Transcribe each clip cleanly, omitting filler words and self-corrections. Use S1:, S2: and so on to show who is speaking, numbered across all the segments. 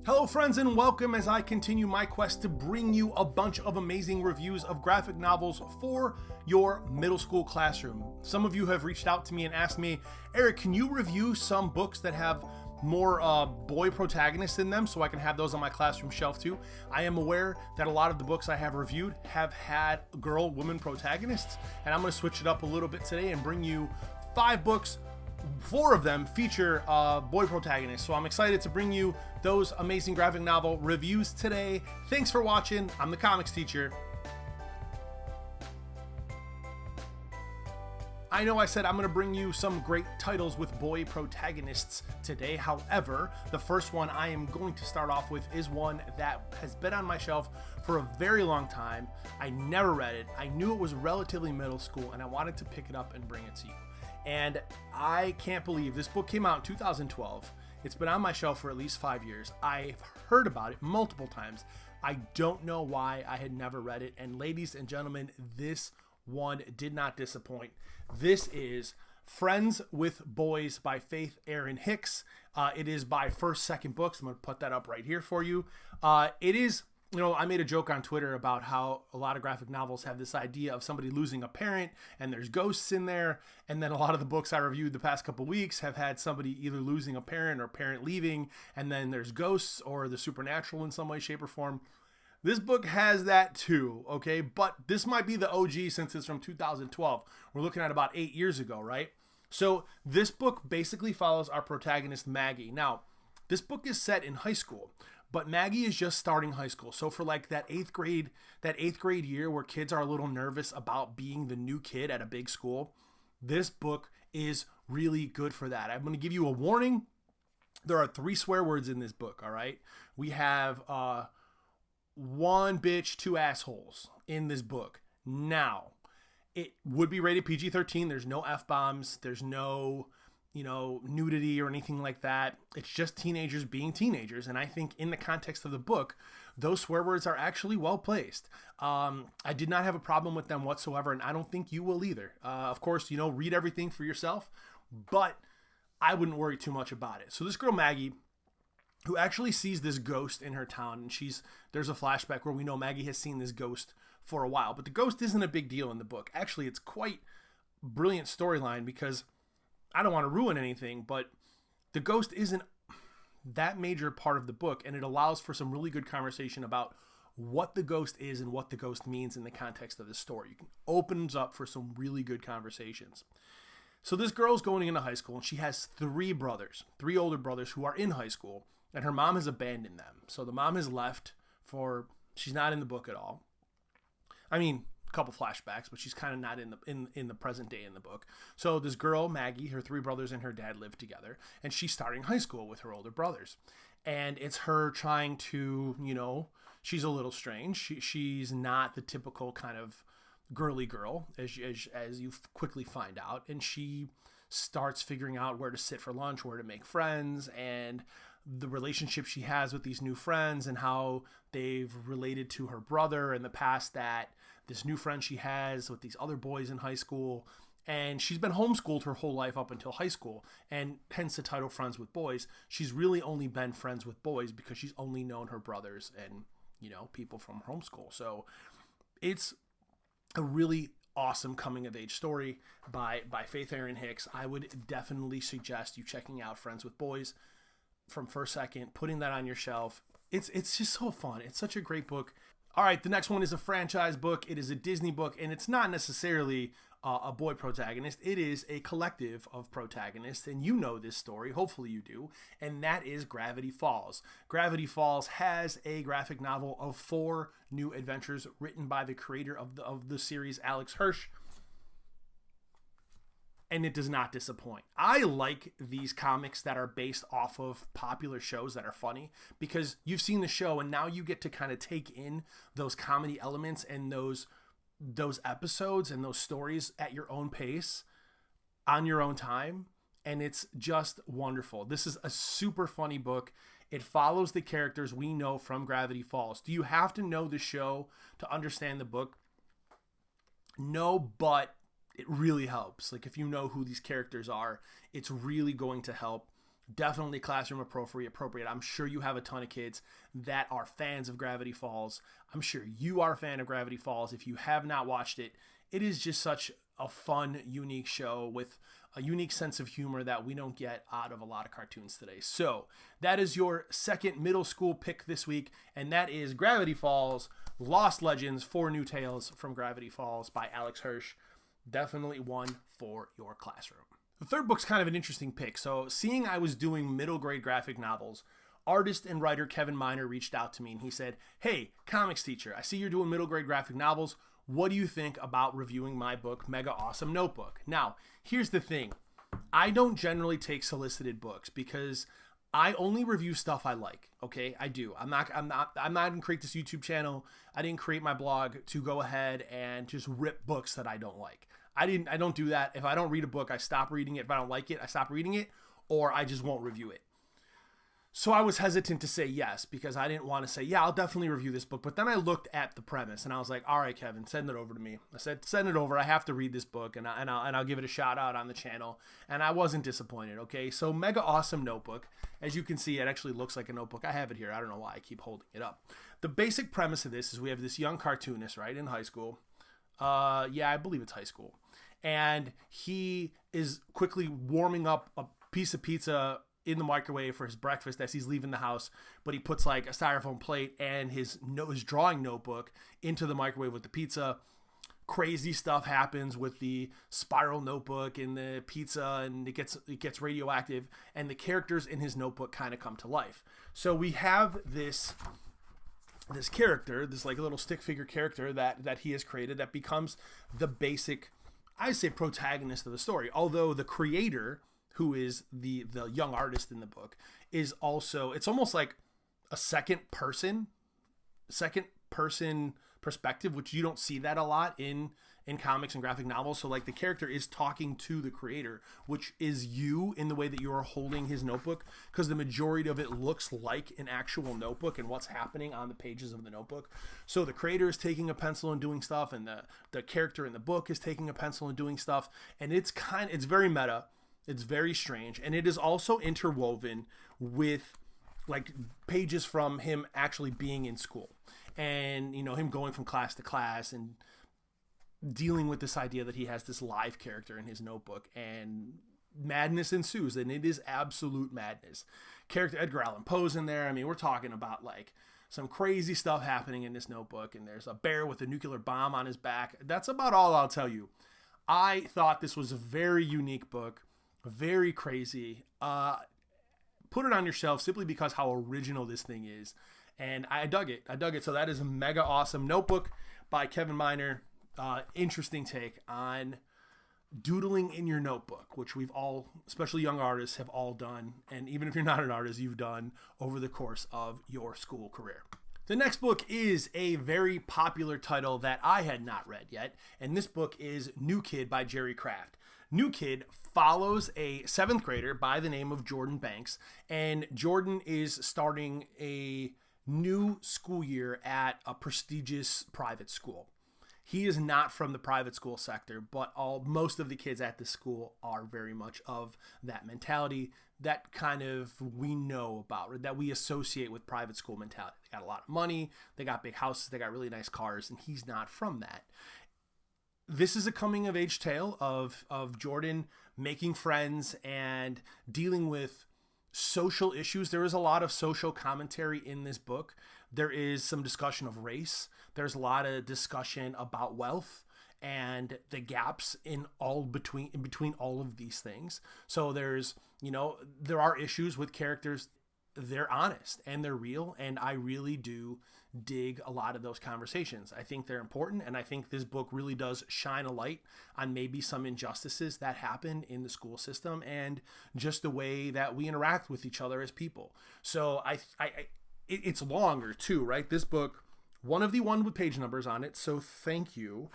S1: Hello friends and welcome as I continue my quest to bring you a bunch of amazing reviews of graphic novels for your middle school classroom. Some of you have reached out to me and asked me, Eric, can you review some books that have more boy protagonists in them so I can have those on my classroom shelf too? I am aware that a lot of the books I have reviewed have had women protagonists, and I'm going to switch it up a little bit today and bring you 5 books. 4 of them feature boy protagonists, so I'm excited to bring you those amazing graphic novel reviews today. Thanks for watching. I'm the comics teacher. I know I said I'm going to bring you some great titles with boy protagonists today. However, the first one I am going to start off with is one that has been on my shelf for a very long time. I never read it. I knew it was relatively middle school, and I wanted to pick it up and bring it to you. And I can't believe this book came out in 2012. It's been on my shelf for at least 5 years. I've heard about it multiple times. I don't know why I had never read it. And ladies and gentlemen, this one did not disappoint. This is Friends with Boys by Faith Erin Hicks. It is by First Second Books. I'm going to put that up right here for you. It is... I made a joke on Twitter about how a lot of graphic novels have this idea of somebody losing a parent and there's ghosts in there. And then a lot of the books I reviewed the past couple weeks have had somebody either losing a parent or parent leaving, and then there's ghosts or the supernatural in some way, shape, or form. This book has that too, okay? But this might be the OG since it's from 2012. We're looking at about 8 years ago, right? So this book basically follows our protagonist, Maggie. Now, this book is set in high school. But Maggie is just starting high school. So for like that eighth grade year where kids are a little nervous about being the new kid at a big school, this book is really good for that. I'm going to give you a warning. There are 3 swear words in this book, all right? We have 1 bitch, 2 assholes in this book. Now, it would be rated PG-13. There's no F-bombs. There's no... nudity or anything like that. It's just teenagers being teenagers. And I think in the context of the book, those swear words are actually well placed. I did not have a problem with them whatsoever, and I don't think you will either. Of course, read everything for yourself, but I wouldn't worry too much about it. So this girl, Maggie, who actually sees this ghost in her town, and there's a flashback where we know Maggie has seen this ghost for a while, but the ghost isn't a big deal in the book. Actually, it's quite brilliant storyline because I don't want to ruin anything, but the ghost isn't that major part of the book, and it allows for some really good conversation about what the ghost is and what the ghost means in the context of the story. It opens up for some really good conversations. So this girl's going into high school, and she has 3 older brothers who are in high school, and her mom has abandoned them. So the mom has left she's not in the book at all. I mean, couple flashbacks, but she's kind of not in the present day in the book. So this girl, Maggie, her 3 brothers and her dad live together, and she's starting high school with her older brothers. And it's her trying to, she's a little strange. She's not the typical kind of girly girl, as you quickly find out. And she starts figuring out where to sit for lunch, where to make friends, and the relationship she has with these new friends and how they've related to her brother in the past, that this new friend she has with these other boys in high school. And she's been homeschooled her whole life up until high school, and hence the title Friends with Boys. She's really only been friends with boys because she's only known her brothers and, people from homeschool. So it's a really awesome coming of age story by Faith Erin Hicks. I would definitely suggest you checking out Friends with Boys from First Second, putting that on your shelf. It's just so fun. It's such a great book. All right, the next one is a franchise book. It is a Disney book, and it's not necessarily a boy protagonist. It is a collective of protagonists, and you know this story. Hopefully you do, and that is Gravity Falls. Gravity Falls has a graphic novel of 4 new adventures written by the creator of the series, Alex Hirsch, and it does not disappoint. I like these comics that are based off of popular shows that are funny, because you've seen the show and now you get to kind of take in those comedy elements and those episodes and those stories at your own pace, on your own time, and it's just wonderful. This is a super funny book. It follows the characters we know from Gravity Falls. Do you have to know the show to understand the book? No, but it really helps. Like, if you know who these characters are, it's really going to help Definitely classroom appropriate. I'm sure you have a ton of kids that are fans of Gravity Falls. I'm sure you are a fan of Gravity Falls. If you have not watched it, it is just such a fun, unique show with a unique sense of humor that we don't get out of a lot of cartoons today. So that is your second middle school pick this week, and that is Gravity Falls, Lost Legends, 4 New Tales from Gravity Falls by Alex Hirsch. Definitely one for your classroom. The third book's kind of an interesting pick. So seeing I was doing middle grade graphic novels, artist and writer Kevin Miner reached out to me and he said, "Hey, comics teacher, I see you're doing middle grade graphic novels. What do you think about reviewing my book, Mega Awesome Notebook?" Now, here's the thing. I don't generally take solicited books because I only review stuff I like. Okay, I do. I'm not going to create this YouTube channel. I didn't create my blog to go ahead and just rip books that I don't like. I don't do that. If I don't read a book, I stop reading it. If I don't like it, I stop reading it, or I just won't review it. So I was hesitant to say yes because I didn't want to say, yeah, I'll definitely review this book. But then I looked at the premise and I was like, all right, Kevin, send it over to me. I said, send it over. I have to read this book and I'll give it a shout out on the channel. And I wasn't disappointed. Okay. So Mega Awesome Notebook, as you can see, it actually looks like a notebook. I have it here. I don't know why I keep holding it up. The basic premise of this is we have this young cartoonist, right, in high school. Yeah, I believe it's high school. And he is quickly warming up a piece of pizza in the microwave for his breakfast as he's leaving the house, but he puts like a styrofoam plate and his drawing notebook into the microwave with the pizza. Crazy stuff happens with the spiral notebook and the pizza, and it gets radioactive, and the characters in his notebook kind of come to life. So we have this character, this like little stick figure character that he has created that becomes the basic, I say, protagonist of the story. Although the creator, who is the young artist in the book, is also, it's almost like a second person perspective, which you don't see that a lot in comics and graphic novels. So like the character is talking to the creator, which is you, in the way that you are holding his notebook, because the majority of it looks like an actual notebook and what's happening on the pages of the notebook. So the creator is taking a pencil and doing stuff, and the character in the book is taking a pencil and doing stuff, and it's very meta. It's very strange, and it is also interwoven with like pages from him actually being in school, and him going from class to class and dealing with this idea that he has this live character in his notebook, and madness ensues, and it is absolute madness. Character Edgar Allan Poe's in there. I mean, we're talking about like some crazy stuff happening in this notebook, and there's a bear with a nuclear bomb on his back. That's about all I'll tell you. I thought this was a very unique book. Very crazy. Put it on your shelf simply because how original this thing is. And I dug it. So that is a Mega Awesome Notebook by Kevin Miner. Interesting take on doodling in your notebook, which we've all, especially young artists, have all done. And even if you're not an artist, you've done over the course of your school career. The next book is a very popular title that I had not read yet. And this book is New Kid by Jerry Craft. New Kid follows a 7th grader by the name of Jordan Banks, and Jordan is starting a new school year at a prestigious private school. He is not from the private school sector, but most of the kids at the school are very much of that mentality that kind of we know about, that we associate with private school mentality. They got a lot of money, they got big houses, they got really nice cars, and he's not from that. This is a coming-of-age tale of Jordan making friends and dealing with social issues. There is a lot of social commentary in this book. There is some discussion of race. There's a lot of discussion about wealth and the gaps in between all of these things. So there are issues with characters. They're honest and they're real, and I really do dig a lot of those conversations. I think they're important, and I think this book really does shine a light on maybe some injustices that happen in the school system and just the way that we interact with each other as people. So it's longer too, right? This book, one of the one with page numbers on it, so thank you.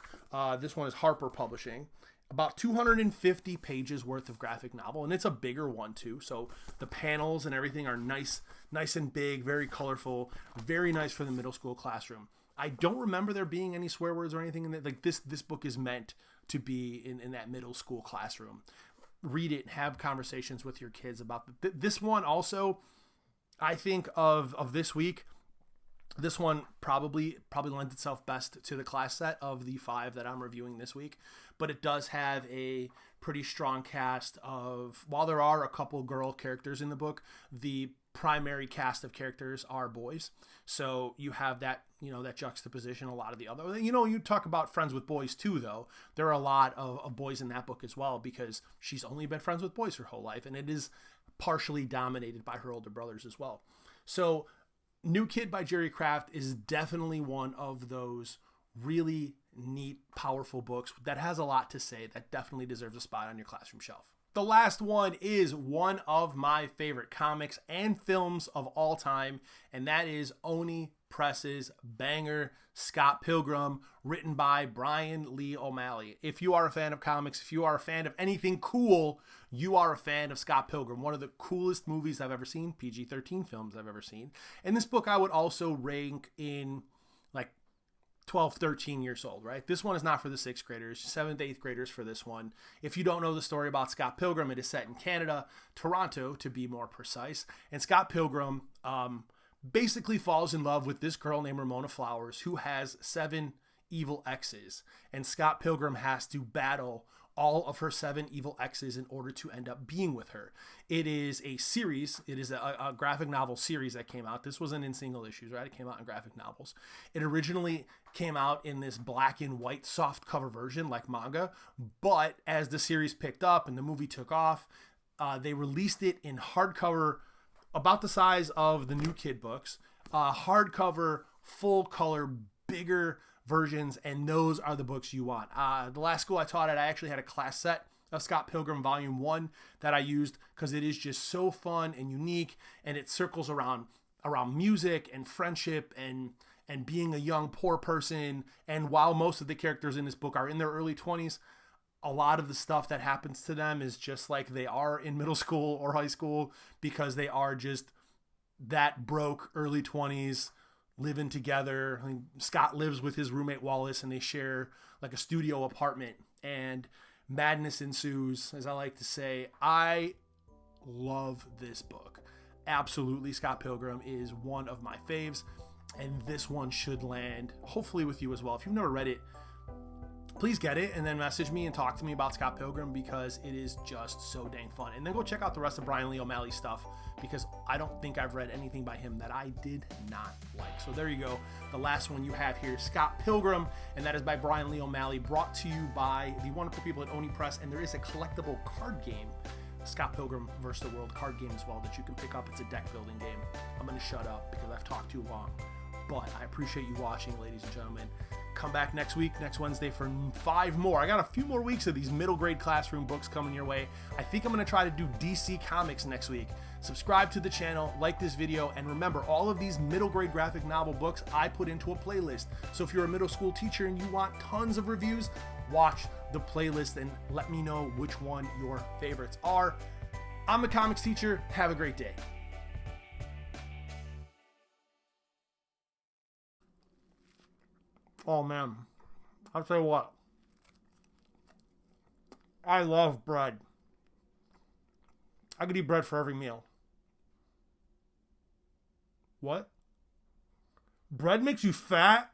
S1: This one is Harper Publishing. About 250 pages worth of graphic novel, and it's a bigger one too. So the panels and everything are nice and big, very colorful, very nice for the middle school classroom. I don't remember there being any swear words or anything in it. Like this book is meant to be in that middle school classroom. read it and have conversations with your kids about this one. Also, I think of this week, this one probably lends itself best to the class set of the 5 that I'm reviewing this week, but it does have a pretty strong cast of, while there are a couple girl characters in the book, the primary cast of characters are boys. So you have that, that juxtaposition. A lot of the other, you talk about friends with boys too, though. There are a lot of boys in that book as well, because she's only been friends with boys her whole life, and it is partially dominated by her older brothers as well. So New Kid by Jerry Craft is definitely one of those really neat, powerful books that has a lot to say, that definitely deserves a spot on your classroom shelf. The last one is one of my favorite comics and films of all time, and that is Oni Press's banger, Scott Pilgrim, written by Brian Lee O'Malley. If you are a fan of comics, if you are a fan of anything cool, you are a fan of Scott Pilgrim, one of the coolest movies I've ever seen, PG-13 films I've ever seen. And this book I would also rank in like 12, 13 years old, right? This one is not for the 6th graders, 7th, 8th graders for this one. If you don't know the story about Scott Pilgrim, it is set in Canada, Toronto to be more precise. And Scott Pilgrim basically falls in love with this girl named Ramona Flowers, who has 7 evil exes. And Scott Pilgrim has to battle all of her 7 evil exes in order to end up being with her. It is a series. It is a graphic novel series that came out. This wasn't in single issues, right? It came out in graphic novels. It originally came out in this black and white soft cover version like manga, but as the series picked up and the movie took off, they released it in hardcover about the size of the New Kid books, hardcover, full color, bigger versions, and those are the books you want. The last school I taught at, I actually had a class set of Scott Pilgrim Volume 1 that I used because it is just so fun and unique, and it circles around music and friendship and being a young poor person. And while most of the characters in this book are in their early 20s, a lot of the stuff that happens to them is just like they are in middle school or high school, because they are just that broke early 20s living together. I mean, Scott lives with his roommate Wallace, and they share like a studio apartment, and madness ensues, as I like to say. I love this book. Absolutely, Scott Pilgrim is one of my faves, and this one should land hopefully with you as well. If you've never read it, please get it and then message me and talk to me about Scott Pilgrim, because it is just so dang fun. And then go check out the rest of Brian Lee O'Malley stuff, because I don't think I've read anything by him that I did not like. So there you go. The last one you have here is Scott Pilgrim, and that is by Brian Lee O'Malley, brought to you by the wonderful people at Oni Press. And there is a collectible card game, Scott Pilgrim vs. the World card game as well, that you can pick up. It's a deck building game. I'm going to shut up because I've talked too long. But I appreciate you watching, ladies and gentlemen. Come back next week, next Wednesday, for 5 more. I got a few more weeks of these middle grade classroom books coming your way. I think I'm going to try to do DC Comics next week. Subscribe to the channel, like this video, and remember, all of these middle grade graphic novel books I put into a playlist. So if you're a middle school teacher and you want tons of reviews, watch the playlist and let me know which one your favorites are. I'm a comics teacher. Have a great day. Oh man, I'll tell you what, I love bread. I could eat bread for every meal. What? Bread makes you fat?